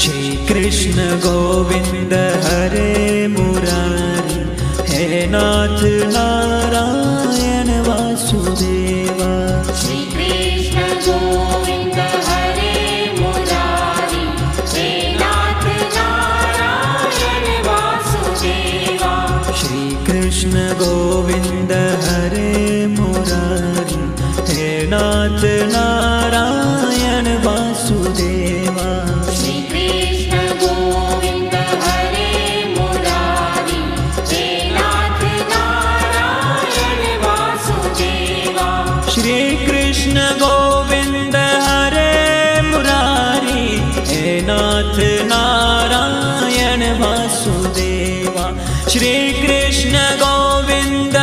Shri Krishna Govind हरे Murari, हे नाथ Narayan Vasudeva. Shri Krishna Govind हरे Murari, हे नाथ Narayan Vasudeva. Shri Krishna Govind हरे Murari, हे नाथ Narayan Vasudeva. Shri Krishna Govind हरे Murari, हे नाथ Narayan Vasudeva. Shri Krishna Govind हरे Murari, हे नाथ Narayan Vasudeva. Shri Krishna Govind